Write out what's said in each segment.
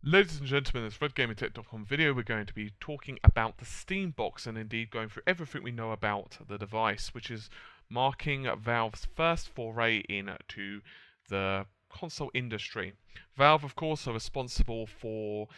Ladies and gentlemen, in this RedGamingTech.com video, we're going to be talking about the Steam box and indeed going through everything we know about the device, which is marking Valve's first foray into the console industry. Valve, of course, are responsible for,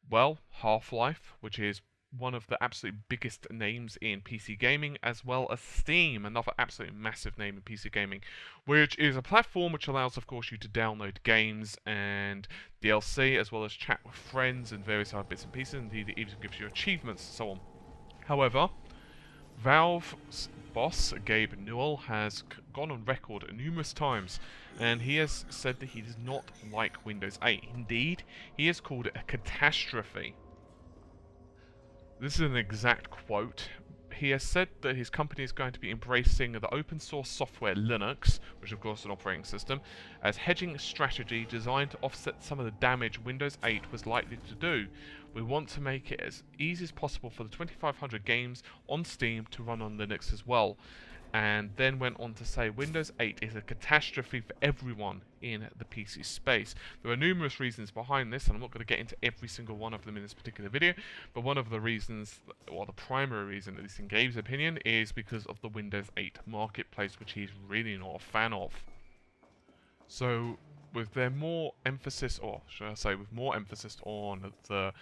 well, Half-Life, which is one of the absolute biggest names in PC gaming, as well as Steam, another absolutely massive name in PC gaming, which is a platform which allows, of course, you to download games and DLC, as well as chat with friends and various other bits and pieces. Indeed, it even gives you achievements and so on. However, Valve's boss, Gabe Newell, has gone on record numerous times, and he has said that he does not like Windows 8. Indeed, he has called it a catastrophe. This is an exact quote. He has said that his company is going to be embracing the open source software Linux, which of course is an operating system, as hedging strategy designed to offset some of the damage Windows 8 was likely to do. We want to make it as easy as possible for the 2,500 games on Steam to run on Linux as well. And then went on to say Windows 8 is a catastrophe for everyone in the PC space. There are numerous reasons behind this, and I'm not going to get into every single one of them in this particular video, but one of the reasons, or the primary reason, at least in Gabe's opinion, is because of the Windows 8 marketplace, which he's really not a fan of. So, with their more emphasis, or should I say, with more emphasis on the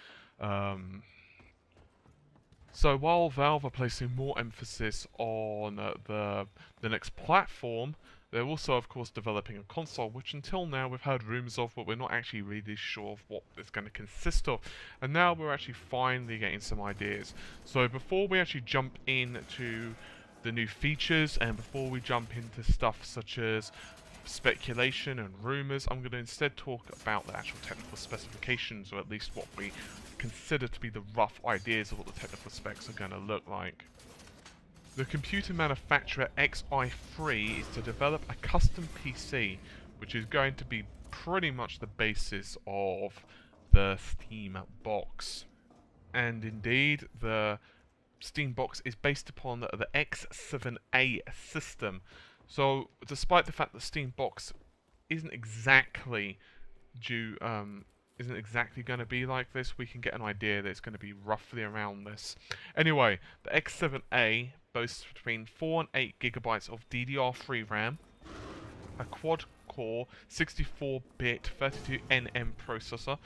So while Valve are placing more emphasis on the Linux platform, they're also, of course, developing a console, which until now we've heard rumours of, but we're not actually really sure of what it's going to consist of. And now we're actually finally getting some ideas. So before we actually jump into the new features, and before we jump into stuff such as speculation and rumours, I'm going to instead talk about the actual technical specifications, or at least what we consider to be the rough ideas of what the technical specs are going to look like. The computer manufacturer XI3 is to develop a custom PC, which is going to be pretty much the basis of the Steam box. And indeed, the Steam box is based upon the X7A system. So, despite the fact that Steam box isn't exactly going to be like this, we can get an idea that it's going to be roughly around this. Anyway, the X7A boasts between 4 and 8 gigabytes of DDR3 RAM, a quad-core 64-bit 32nm processor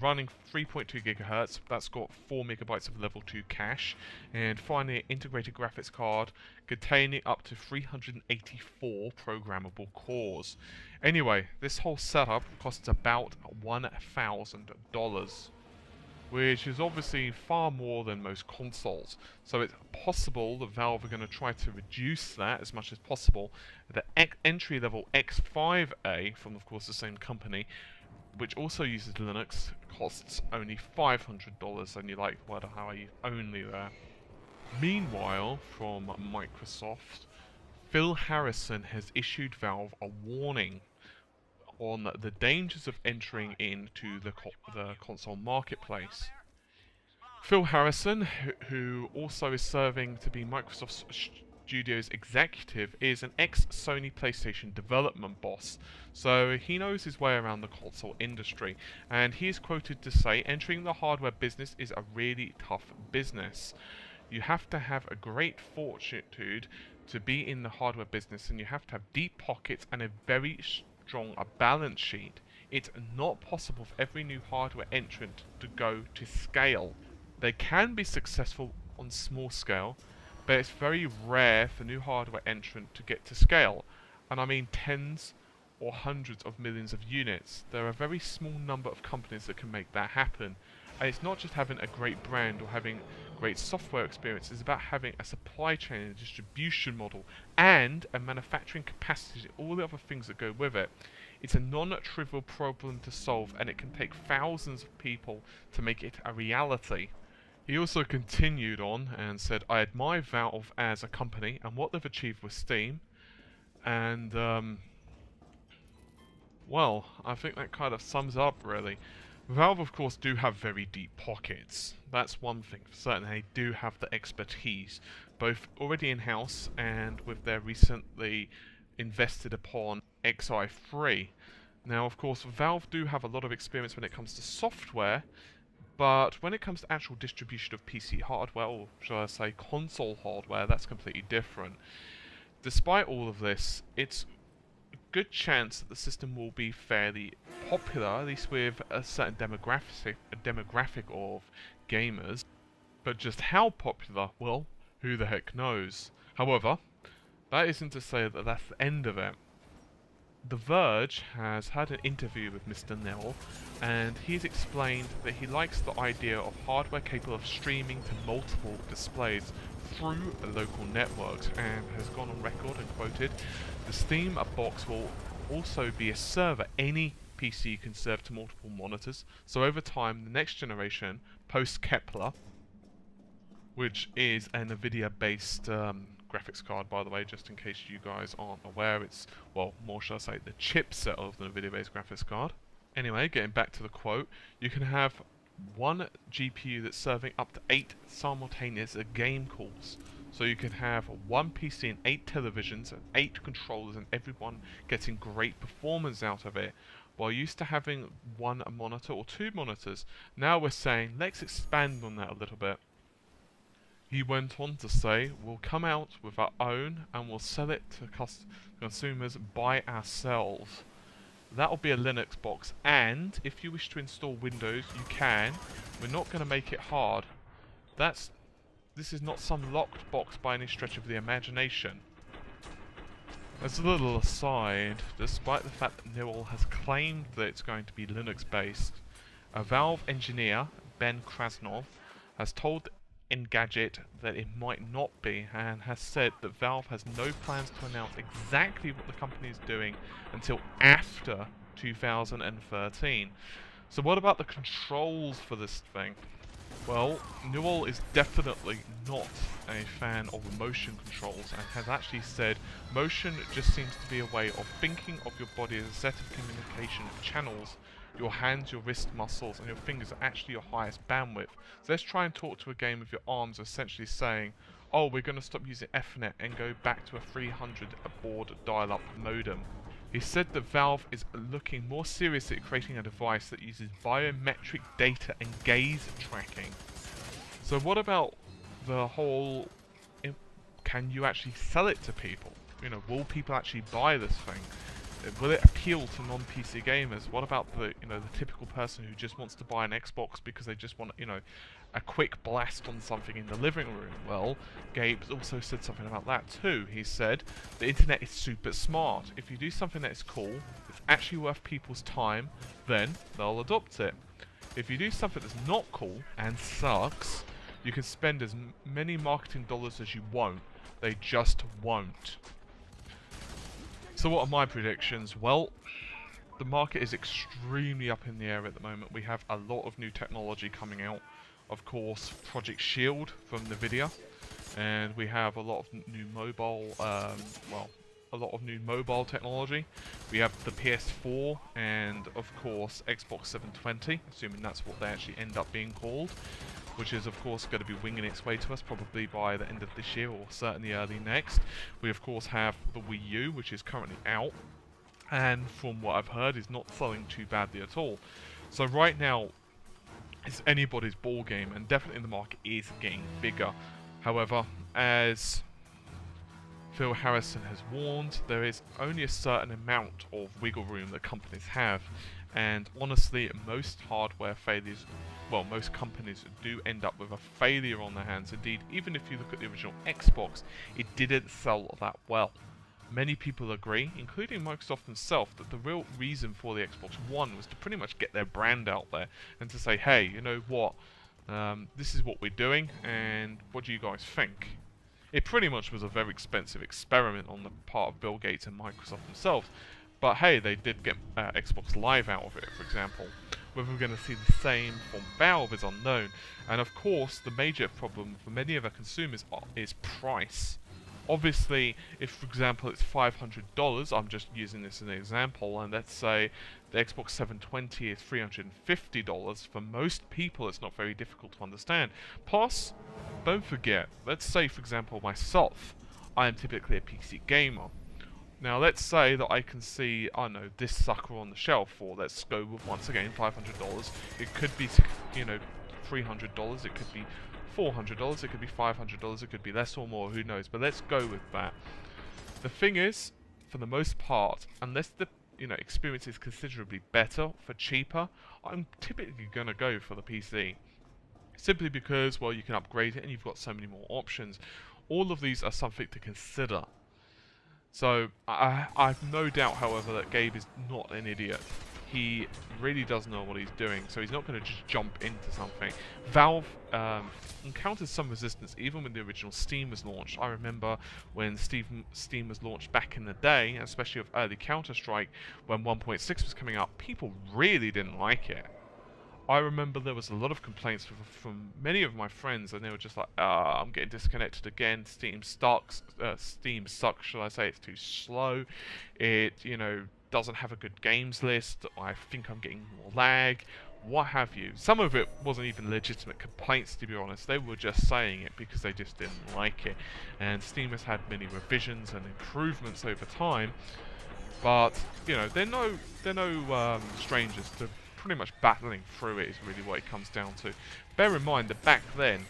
running 3.2 gigahertz. That's got 4 megabytes of level 2 cache, and finally an integrated graphics card containing up to 384 programmable cores. Anyway, this whole setup costs about $1,000, which is obviously far more than most consoles. So it's possible that Valve are going to try to reduce that as much as possible. The entry-level X5A, from of course the same company, which also uses Linux, costs only $500, and you're like, what, how are you only there? Meanwhile, from Microsoft, Phil Harrison has issued Valve a warning on the dangers of entering into the console marketplace. Phil Harrison, who also is serving to be Microsoft Studios executive, is an ex-Sony PlayStation development boss, so he knows his way around the console industry, and he is quoted to say, entering the hardware business is a really tough business. You have to have a great fortitude to be in the hardware business, and you have to have deep pockets and a very strong balance sheet. It's not possible for every new hardware entrant to go to scale. They can be successful on small scale, but it's very rare for new hardware entrant to get to scale. And I mean tens or hundreds of millions of units. There are a very small number of companies that can make that happen. And it's not just having a great brand or having great software experience, it's about having a supply chain and a distribution model and a manufacturing capacity, all the other things that go with it. It's a non-trivial problem to solve, and it can take thousands of people to make it a reality. He also continued on and said, I admire Valve as a company and what they've achieved with Steam, and well, I think that kind of sums up really. Valve, of course, do have very deep pockets. That's one thing for certain. They do have the expertise, both already in-house and with their recently invested upon XI3. Now, of course, Valve do have a lot of experience when it comes to software, but when it comes to actual distribution of PC hardware, or shall I say console hardware, that's completely different. Despite all of this, it's a good chance that the system will be fairly popular, at least with a certain demographic of gamers. But just how popular, well, who the heck knows. However, that isn't to say that that's the end of it. The Verge has had an interview with Mr. Newell, and he's explained that he likes the idea of hardware capable of streaming to multiple displays through local networks, and has gone on record and quoted, "The Steam box will also be a server any PC can serve to multiple monitors, so over time the next generation, post-Kepler," which is an NVIDIA based graphics card, by the way, just in case you guys aren't aware. It's, well, more shall I say, the chipset of the NVIDIA based graphics card. Anyway, getting back to the quote, you can have one GPU that's serving up to 8 simultaneous game calls. So you can have one PC and 8 televisions and 8 controllers, and everyone getting great performance out of it. While used to having one monitor or 2 monitors, now we're saying let's expand on that a little bit. He went on to say, "We'll come out with our own and we'll sell it to consumers by ourselves. That'll be a Linux box, and if you wish to install Windows, you can. We're not going to make it hard. This is not some locked box by any stretch of the imagination." As a little aside, despite the fact that Newell has claimed that it's going to be Linux based, a Valve engineer, Ben Krasnov, has told Engadget that it might not be, and has said that Valve has no plans to announce exactly what the company is doing until after 2013. So what about the controls for this thing? Well, Newell is definitely not a fan of motion controls, and has actually said motion just seems to be a way of thinking of your body as a set of communication channels. Your hands, your wrist muscles, and your fingers are actually your highest bandwidth. So let's try and talk to a game with your arms essentially saying, oh, we're going to stop using Ethernet and go back to a 300 baud dial-up modem. He said that Valve is looking more seriously at creating a device that uses biometric data and gaze tracking. So what about the whole, can you actually sell it to people? You know, will people actually buy this thing? Will it appeal to non-PC gamers? What about the typical person who just wants to buy an Xbox because they just want, a quick blast on something in the living room? Well, Gabe's also said something about that too. He said the internet is super smart. If you do something that is cool, it's actually worth people's time, then they'll adopt it. If you do something that's not cool and sucks, you can spend as many marketing dollars as you want. They just won't. So what are my predictions? Well, the market is extremely up in the air at the moment. We have a lot of new technology coming out. Of course, Project Shield from NVIDIA, and we have a lot of new mobile, a lot of new mobile technology. We have the PS4 and, of course, Xbox 720, assuming that's what they actually end up being called, which is, of course, going to be winging its way to us probably by the end of this year or certainly early next. We, of course, have the Wii U, which is currently out, and from what I've heard, is not selling too badly at all. So right now, it's anybody's ball game, and definitely the market is getting bigger. However, as Phil Harrison has warned, there is only a certain amount of wiggle room that companies have, and honestly, most hardware failures, well, most companies do end up with a failure on their hands. Indeed, even if you look at the original Xbox, it didn't sell that well. Many people agree, including Microsoft themselves, that the real reason for the Xbox One was to pretty much get their brand out there and to say, hey, you know what, this is what we're doing, and what do you guys think? It pretty much was a very expensive experiment on the part of Bill Gates and Microsoft themselves, but hey, they did get Xbox Live out of it, for example. Whether we're going to see the same from Valve is unknown, and of course, the major problem for many of our consumers is price. Obviously, if, for example, it's $500, I'm just using this as an example, and let's say the Xbox 720 is $350, for most people it's not very difficult to understand. Plus, don't forget, let's say, for example, myself, I am typically a PC gamer. Now let's say that I can see, I don't know, this sucker on the shelf, or let's go with, once again, $500. It could be, you know, $300, it could be $400, it could be $500, it could be less or more, who knows, but let's go with that. The thing is, for the most part, unless the experience is considerably better for cheaper, I'm typically going to go for the PC. Simply because, well, you can upgrade it and you've got so many more options. All of these are something to consider. So, I've no doubt, however, that Gabe is not an idiot. He really does know what he's doing, so he's not going to just jump into something. Valve encountered some resistance even when the original Steam was launched. I remember when Steam was launched back in the day, especially with early Counter-Strike, when 1.6 was coming out, people really didn't like it. I remember there was a lot of complaints from many of my friends, and they were just like, I'm getting disconnected again, Steam sucks, shall I say, it's too slow, it, doesn't have a good games list, I think I'm getting more lag, what have you. Some of it wasn't even legitimate complaints, to be honest, they were just saying it because they just didn't like it. And Steam has had many revisions and improvements over time, but, they're no strangers to pretty much battling through it, is really what it comes down to. Bear in mind that back then,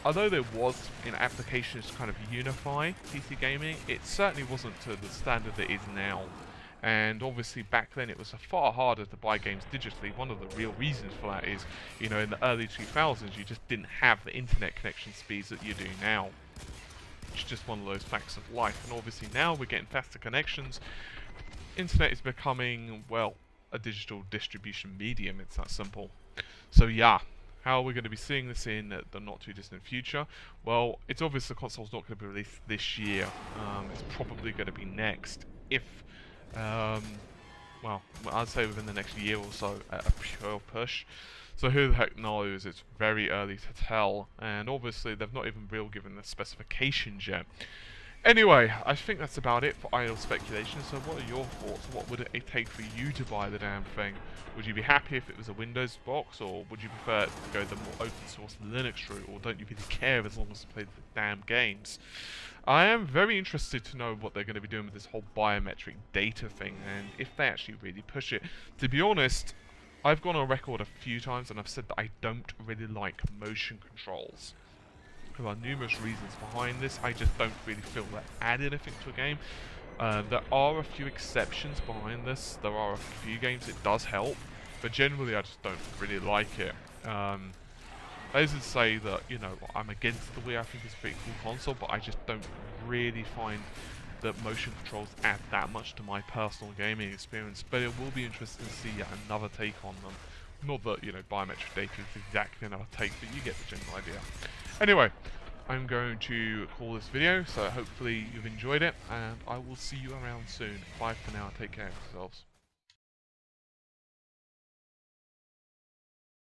although there was applications to kind of unify PC gaming, it certainly wasn't to the standard that it is now. And obviously back then it was far harder to buy games digitally. One of the real reasons for that is, in the early 2000s you just didn't have the internet connection speeds that you do now. It's just one of those facts of life. And obviously now we're getting faster connections. Internet is becoming, well, a digital distribution medium, it's that simple. So yeah, how are we going to be seeing this in the not too distant future? Well, it's obvious the console's not going to be released this year. It's probably going to be next, if well, I'd say within the next year or so, at a pure push. So who the heck knows, it's very early to tell, and obviously they've not even really given the specifications yet. Anyway, I think that's about it for idle speculation, so what are your thoughts? What would it take for you to buy the damn thing? Would you be happy if it was a Windows box, or would you prefer to go the more open source Linux route, or don't you really care as long as you play the damn games? I am very interested to know what they're going to be doing with this whole biometric data thing, and if they actually really push it. To be honest, I've gone on record a few times and I've said that I don't really like motion controls. There are numerous reasons behind this. I just don't really feel that add anything to a game. There are a few exceptions behind this. There are a few games it does help, but generally I just don't really like it. That isn't to say that, I'm against the Wii. I think it's a pretty cool console, but I just don't really find that motion controls add that much to my personal gaming experience. But it will be interesting to see yet another take on them. Not that, biometric data is exactly another take, but you get the general idea. Anyway, I'm going to call this video, so hopefully you've enjoyed it, and I will see you around soon. Bye for now, take care of yourselves.